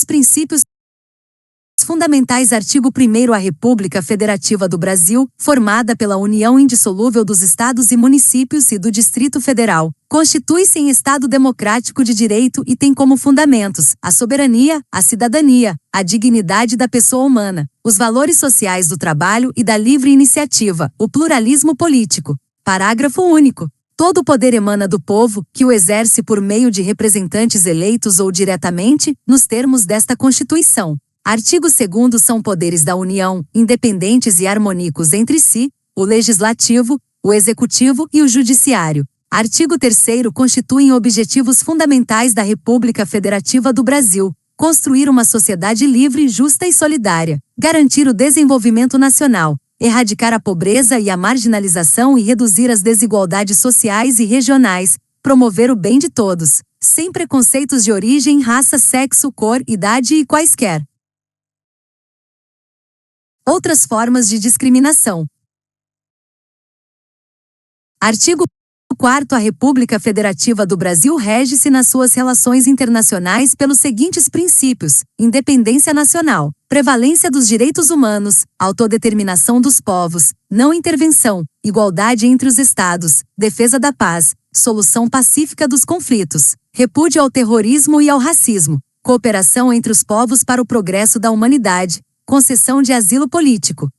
princípios fundamentais. Artigo 1º. A República Federativa do Brasil, formada pela união indissolúvel dos Estados e municípios e do Distrito Federal, constitui-se em Estado democrático de direito e tem como fundamentos a soberania, a cidadania, a dignidade da pessoa humana, os valores sociais do trabalho e da livre iniciativa, o pluralismo político. Parágrafo único. Todo o poder emana do povo, que o exerce por meio de representantes eleitos ou diretamente, nos termos desta Constituição. Artigo 2º. São poderes da União, independentes e harmônicos entre si, o Legislativo, o Executivo e o Judiciário. Artigo 3º. Constituem objetivos fundamentais da República Federativa do Brasil: construir uma sociedade livre, justa e solidária, garantir o desenvolvimento nacional, erradicar a pobreza e a marginalização e reduzir as desigualdades sociais e regionais, promover o bem de todos, sem preconceitos de origem, raça, sexo, cor, idade e quaisquer outras formas de discriminação. Artigo 4º. A República Federativa do Brasil rege-se nas suas relações internacionais pelos seguintes princípios: independência nacional, prevalência dos direitos humanos, autodeterminação dos povos, não intervenção, igualdade entre os Estados, defesa da paz, solução pacífica dos conflitos, repúdio ao terrorismo e ao racismo, cooperação entre os povos para o progresso da humanidade, concessão de asilo político.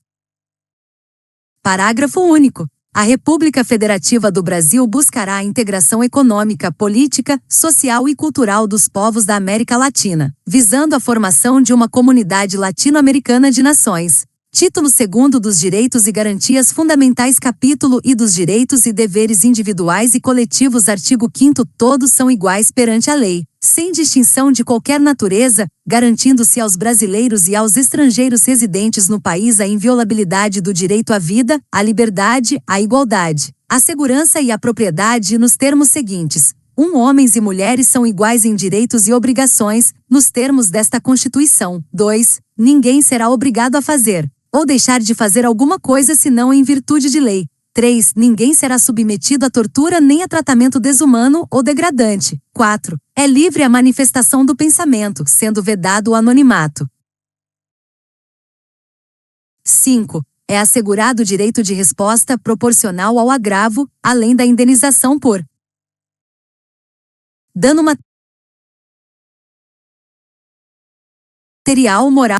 Parágrafo único. A República Federativa do Brasil buscará a integração econômica, política, social e cultural dos povos da América Latina, visando a formação de uma comunidade latino-americana de nações. Título 2º dos Direitos e Garantias Fundamentais. Capítulo I dos Direitos e Deveres Individuais e Coletivos. Artigo 5º. Todos são iguais perante a lei, sem distinção de qualquer natureza, garantindo-se aos brasileiros e aos estrangeiros residentes no país a inviolabilidade do direito à vida, à liberdade, à igualdade, à segurança e à propriedade nos termos seguintes: 1. Homens e mulheres são iguais em direitos e obrigações, nos termos desta Constituição. 2. Ninguém será obrigado a fazer ou deixar de fazer alguma coisa senão em virtude de lei. 3. Ninguém será submetido a tortura nem a tratamento desumano ou degradante. 4. É livre a manifestação do pensamento, sendo vedado o anonimato. 5. É assegurado o direito de resposta proporcional ao agravo, além da indenização por dano material, moral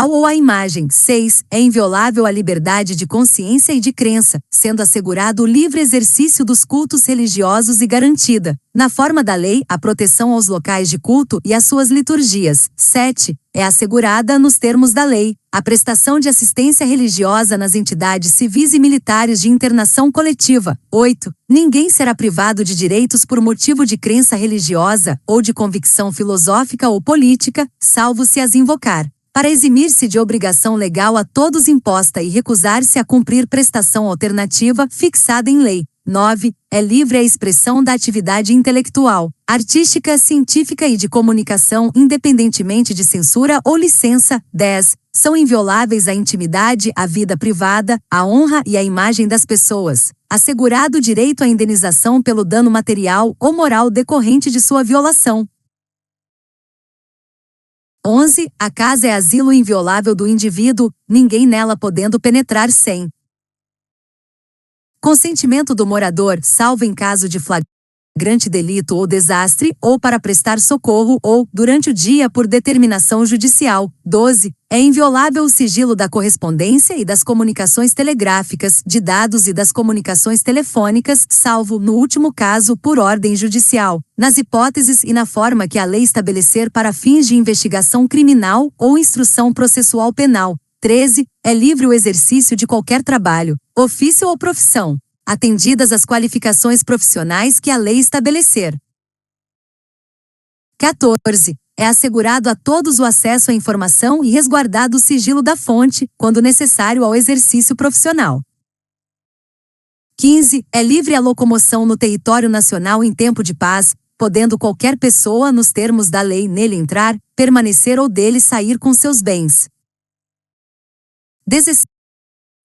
ou à imagem. 6. É inviolável a liberdade de consciência e de crença, sendo assegurado o livre exercício dos cultos religiosos e garantida, na forma da lei, a proteção aos locais de culto e às suas liturgias. 7. É assegurada, nos termos da lei, a prestação de assistência religiosa nas entidades civis e militares de internação coletiva. 8. Ninguém será privado de direitos por motivo de crença religiosa ou de convicção filosófica ou política, salvo se as invocar, para eximir-se de obrigação legal a todos imposta e recusar-se a cumprir prestação alternativa fixada em lei. 9. É livre a expressão da atividade intelectual, artística, científica e de comunicação, independentemente de censura ou licença. 10. São invioláveis a intimidade, a vida privada, a honra e a imagem das pessoas, assegurado o direito à indenização pelo dano material ou moral decorrente de sua violação. 11. A casa é asilo inviolável do indivíduo, ninguém nela podendo penetrar sem consentimento do morador, salvo em caso de flagrante delito ou desastre, ou para prestar socorro, ou, durante o dia por determinação judicial. 12. É inviolável o sigilo da correspondência e das comunicações telegráficas, de dados e das comunicações telefônicas, salvo, no último caso, por ordem judicial, nas hipóteses e na forma que a lei estabelecer para fins de investigação criminal ou instrução processual penal. 13. É livre o exercício de qualquer trabalho, ofício ou profissão, atendidas as qualificações profissionais que a lei estabelecer. 14. É assegurado a todos o acesso à informação e resguardado o sigilo da fonte, quando necessário ao exercício profissional. 15. É livre a locomoção no território nacional em tempo de paz, podendo qualquer pessoa, nos termos da lei, nele entrar, permanecer ou dele sair com seus bens. 16.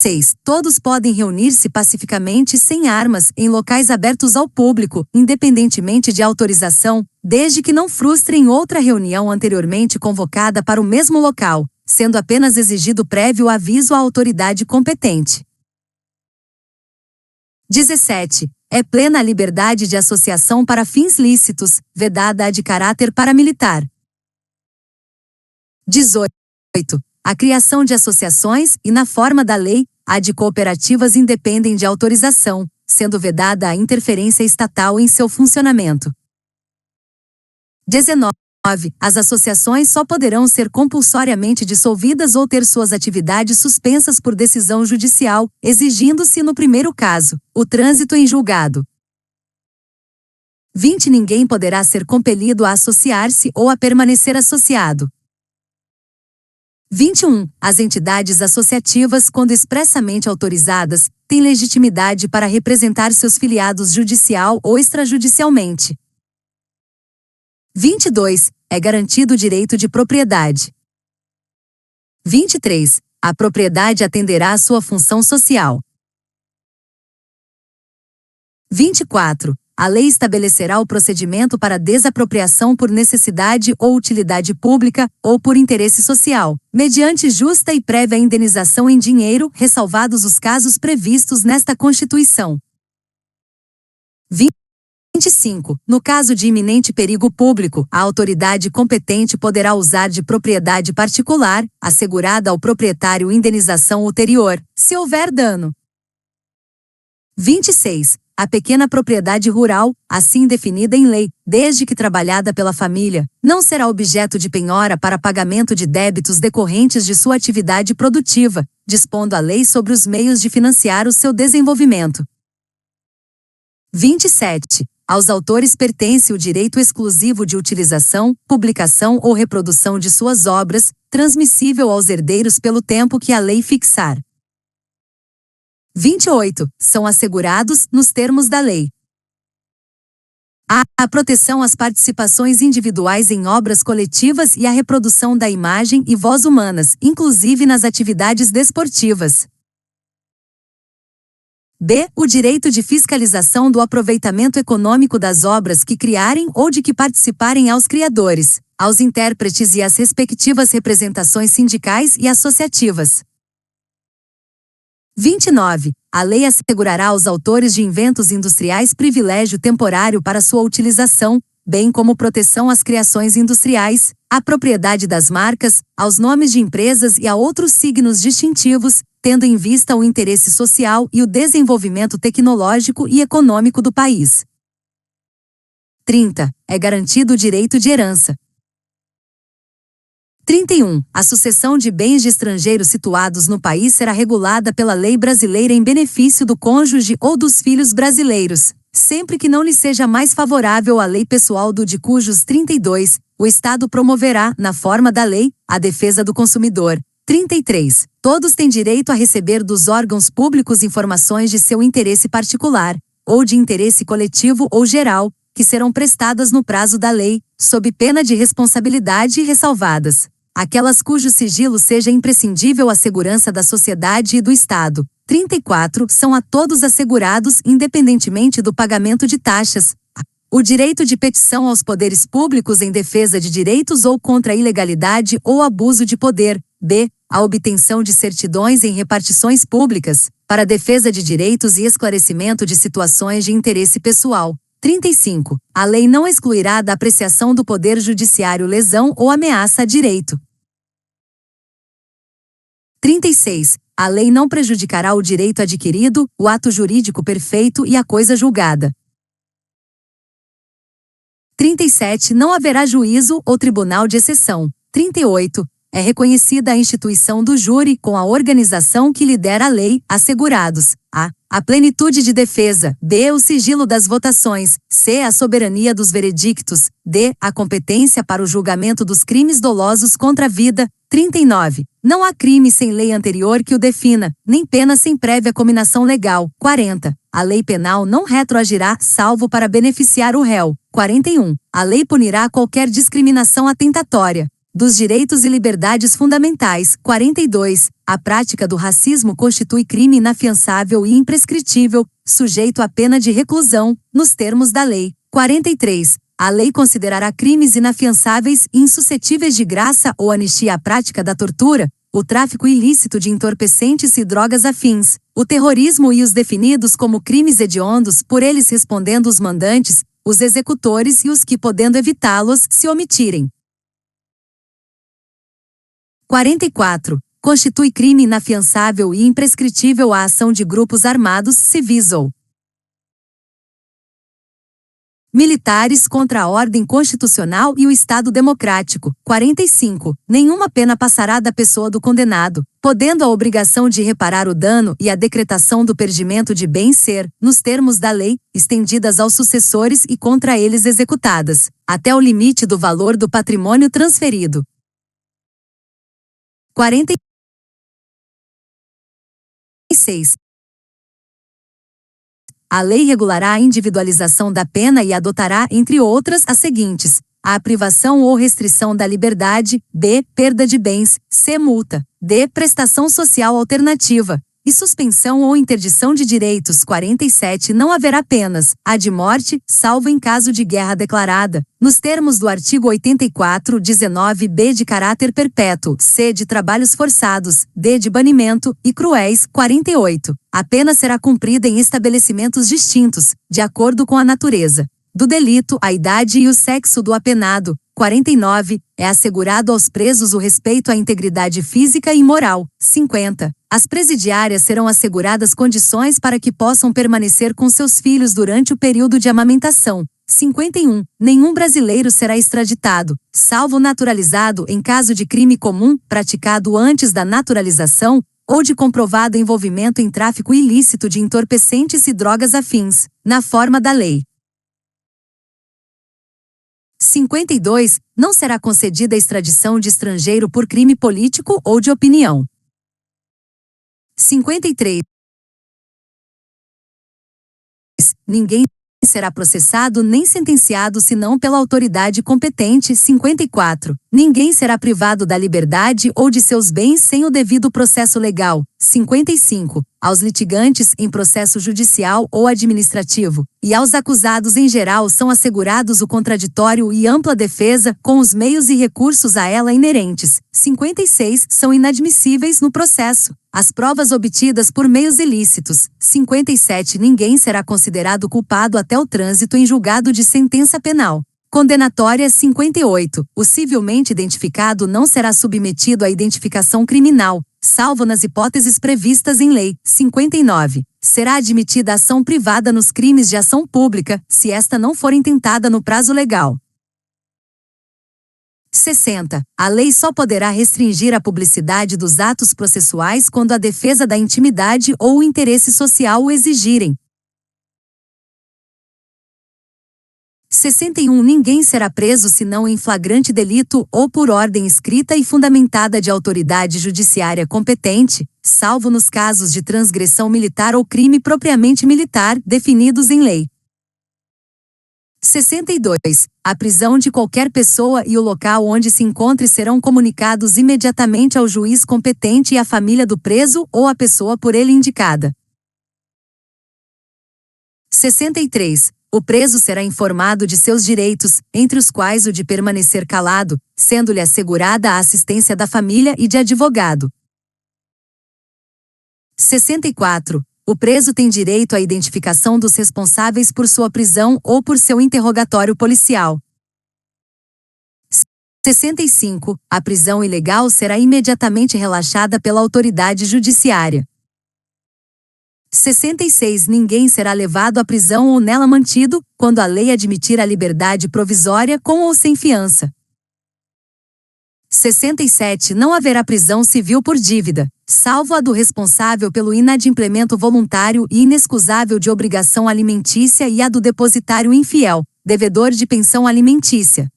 6. Todos podem reunir-se pacificamente sem armas em locais abertos ao público, independentemente de autorização, desde que não frustrem outra reunião anteriormente convocada para o mesmo local, sendo apenas exigido prévio aviso à autoridade competente. 17. É plena a liberdade de associação para fins lícitos, vedada a de caráter paramilitar. 18. A criação de associações e, na forma da lei, a de cooperativas independem de autorização, sendo vedada a interferência estatal em seu funcionamento. 19. As associações só poderão ser compulsoriamente dissolvidas ou ter suas atividades suspensas por decisão judicial, exigindo-se, no primeiro caso, o trânsito em julgado. 20. Ninguém poderá ser compelido a associar-se ou a permanecer associado. 21. As entidades associativas, quando expressamente autorizadas, têm legitimidade para representar seus filiados judicial ou extrajudicialmente. 22. É garantido o direito de propriedade. 23. A propriedade atenderá à sua função social. 24. A lei estabelecerá o procedimento para desapropriação por necessidade ou utilidade pública, ou por interesse social, mediante justa e prévia indenização em dinheiro, ressalvados os casos previstos nesta Constituição. 25. No caso de iminente perigo público, a autoridade competente poderá usar de propriedade particular, assegurada ao proprietário indenização ulterior, se houver dano. 26. A pequena propriedade rural, assim definida em lei, desde que trabalhada pela família, não será objeto de penhora para pagamento de débitos decorrentes de sua atividade produtiva, dispondo a lei sobre os meios de financiar o seu desenvolvimento. 27. Aos autores pertence o direito exclusivo de utilização, publicação ou reprodução de suas obras, transmissível aos herdeiros pelo tempo que a lei fixar. 28. São assegurados, nos termos da lei, a proteção às participações individuais em obras coletivas e a reprodução da imagem e voz humanas, inclusive nas atividades desportivas. B. O direito de fiscalização do aproveitamento econômico das obras que criarem ou de que participarem aos criadores, aos intérpretes e às respectivas representações sindicais e associativas. 29. A lei assegurará aos autores de inventos industriais privilégio temporário para sua utilização, bem como proteção às criações industriais, à propriedade das marcas, aos nomes de empresas e a outros signos distintivos, tendo em vista o interesse social e o desenvolvimento tecnológico e econômico do país. 30. É garantido o direito de herança. 31. A sucessão de bens de estrangeiros situados no país será regulada pela lei brasileira em benefício do cônjuge ou dos filhos brasileiros, sempre que não lhe seja mais favorável a lei pessoal do de cujos 32, o Estado promoverá, na forma da lei, a defesa do consumidor. 33. Todos têm direito a receber dos órgãos públicos informações de seu interesse particular, ou de interesse coletivo ou geral, que serão prestadas no prazo da lei, sob pena de responsabilidade e ressalvadas aquelas cujo sigilo seja imprescindível à segurança da sociedade e do Estado. 34. São a todos assegurados, independentemente do pagamento de taxas, o direito de petição aos poderes públicos em defesa de direitos ou contra a ilegalidade ou abuso de poder. B. A obtenção de certidões em repartições públicas, para a defesa de direitos e esclarecimento de situações de interesse pessoal. 35. A lei não excluirá da apreciação do Poder Judiciário lesão ou ameaça a direito. 36. A lei não prejudicará o direito adquirido, o ato jurídico perfeito e a coisa julgada. 37. Não haverá juízo ou tribunal de exceção. 38. É reconhecida a instituição do júri com a organização que lhe der a lei, assegurados a plenitude de defesa, b. o sigilo das votações, c. a soberania dos veredictos, d. a competência para o julgamento dos crimes dolosos contra a vida. 39. Não há crime sem lei anterior que o defina, nem pena sem prévia cominação legal. 40. A lei penal não retroagirá, salvo para beneficiar o réu. 41. A lei punirá qualquer discriminação atentatória. dos direitos e liberdades fundamentais. 42. A prática do racismo constitui crime inafiançável e imprescritível, sujeito à pena de reclusão, nos termos da lei. 43. A lei considerará crimes inafiançáveis e insuscetíveis de graça ou anistia a prática da tortura, o tráfico ilícito de entorpecentes e drogas afins, o terrorismo e os definidos como crimes hediondos, por eles respondendo os mandantes, os executores e os que, podendo evitá-los, se omitirem. 44. Constitui crime inafiançável e imprescritível a ação de grupos armados, civis ou militares contra a ordem constitucional e o Estado democrático. 45. Nenhuma pena passará da pessoa do condenado, podendo a obrigação de reparar o dano e a decretação do perdimento de bens ser, nos termos da lei, estendidas aos sucessores e contra eles executadas, até o limite do valor do patrimônio transferido. 46. A lei regulará a individualização da pena e adotará, entre outras, as seguintes: a privação ou restrição da liberdade, b. perda de bens, c. multa, d. prestação social alternativa, e suspensão ou interdição de direitos. 47. Não haverá penas, a de morte, salvo em caso de guerra declarada, nos termos do artigo 84, 19b de caráter perpétuo, c. de trabalhos forçados, d. de banimento, e cruéis. 48. A pena será cumprida em estabelecimentos distintos, de acordo com a natureza do delito, a idade e o sexo do apenado. 49. É assegurado aos presos o respeito à integridade física e moral. 50. As presidiárias serão asseguradas condições para que possam permanecer com seus filhos durante o período de amamentação. 51. Nenhum brasileiro será extraditado, salvo naturalizado em caso de crime comum, praticado antes da naturalização, ou de comprovado envolvimento em tráfico ilícito de entorpecentes e drogas afins, na forma da lei. 52. Não será concedida a extradição de estrangeiro por crime político ou de opinião. 53. Ninguém será processado nem sentenciado senão pela autoridade competente. 54. Ninguém será privado da liberdade ou de seus bens sem o devido processo legal. 55. Aos litigantes em processo judicial ou administrativo, e aos acusados em geral são assegurados o contraditório e ampla defesa, com os meios e recursos a ela inerentes. 56. São inadmissíveis no processo as provas obtidas por meios ilícitos. 57. Ninguém será considerado culpado até o trânsito em julgado de sentença penal condenatória. 58. O civilmente identificado não será submetido à identificação criminal, salvo nas hipóteses previstas em lei. 59. Será admitida ação privada nos crimes de ação pública, se esta não for intentada no prazo legal. 60. A lei só poderá restringir a publicidade dos atos processuais quando a defesa da intimidade ou o interesse social o exigirem. 61. Ninguém será preso senão em flagrante delito ou por ordem escrita e fundamentada de autoridade judiciária competente, salvo nos casos de transgressão militar ou crime propriamente militar, definidos em lei. 62. A prisão de qualquer pessoa e o local onde se encontre serão comunicados imediatamente ao juiz competente e à família do preso ou à pessoa por ele indicada. 63. O preso será informado de seus direitos, entre os quais o de permanecer calado, sendo-lhe assegurada a assistência da família e de advogado. 64. O preso tem direito à identificação dos responsáveis por sua prisão ou por seu interrogatório policial. 65. A prisão ilegal será imediatamente relaxada pela autoridade judiciária. 66. Ninguém será levado à prisão ou nela mantido, quando a lei admitir a liberdade provisória com ou sem fiança. 67. Não haverá prisão civil por dívida, salvo a do responsável pelo inadimplemento voluntário e inexcusável de obrigação alimentícia e a do depositário infiel, devedor de pensão alimentícia.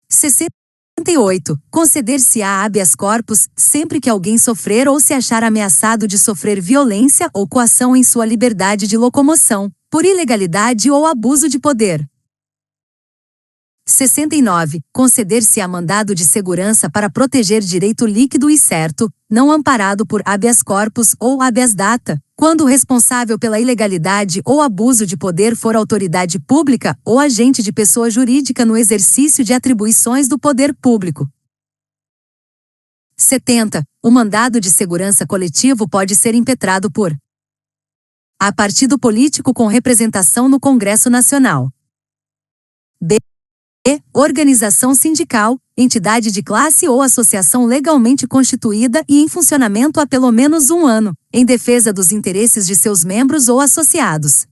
68. Conceder-se-á habeas corpus, sempre que alguém sofrer ou se achar ameaçado de sofrer violência ou coação em sua liberdade de locomoção, por ilegalidade ou abuso de poder. 69. Conceder-se-á mandado de segurança para proteger direito líquido e certo, não amparado por habeas corpus ou habeas data, quando o responsável pela ilegalidade ou abuso de poder for autoridade pública ou agente de pessoa jurídica no exercício de atribuições do poder público. 70. O mandado de segurança coletivo pode ser impetrado por A. Partido político com representação no Congresso Nacional. B. Organização sindical, entidade de classe ou associação legalmente constituída e em funcionamento há pelo menos 1 ano, em defesa dos interesses de seus membros ou associados.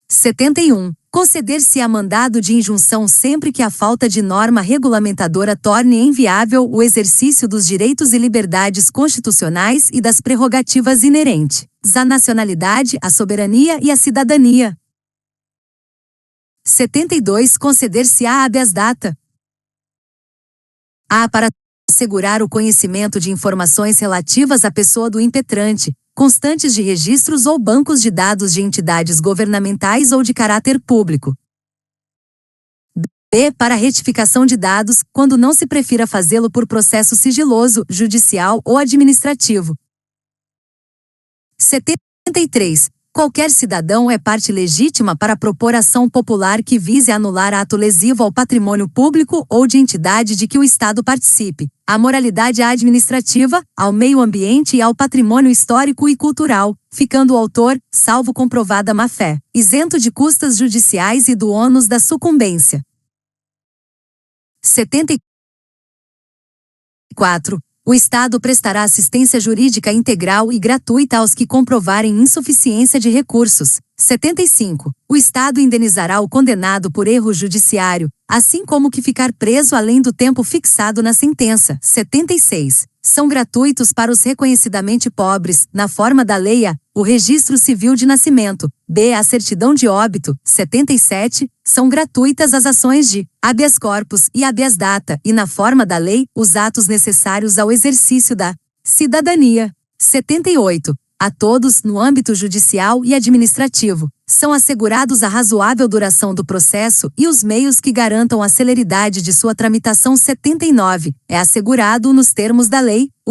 71. Conceder-se-á mandado de injunção sempre que a falta de norma regulamentadora torne inviável o exercício dos direitos e liberdades constitucionais e das prerrogativas inerentes à nacionalidade, à soberania e à cidadania. 72. Conceder-se-á habeas data. A. Para assegurar o conhecimento de informações relativas à pessoa do impetrante, constantes de registros ou bancos de dados de entidades governamentais ou de caráter público. B. Para retificação de dados, quando não se prefira fazê-lo por processo sigiloso, judicial ou administrativo. 73. Qualquer cidadão é parte legítima para propor ação popular que vise anular ato lesivo ao patrimônio público ou de entidade de que o Estado participe, à moralidade administrativa, ao meio ambiente e ao patrimônio histórico e cultural, ficando o autor, salvo comprovada má-fé, isento de custas judiciais e do ônus da sucumbência. 74. O Estado prestará assistência jurídica integral e gratuita aos que comprovarem insuficiência de recursos. 75. O Estado indenizará o condenado por erro judiciário, assim como o que ficar preso além do tempo fixado na sentença. 76. São gratuitos para os reconhecidamente pobres, na forma da lei A, o registro civil de nascimento, B. a certidão de óbito. 77. São gratuitas as ações de habeas corpus e habeas data e, na forma da lei, os atos necessários ao exercício da cidadania. 78. A todos, no âmbito judicial e administrativo, são assegurados a razoável duração do processo e os meios que garantam a celeridade de sua tramitação. 79. É assegurado, nos termos da lei, o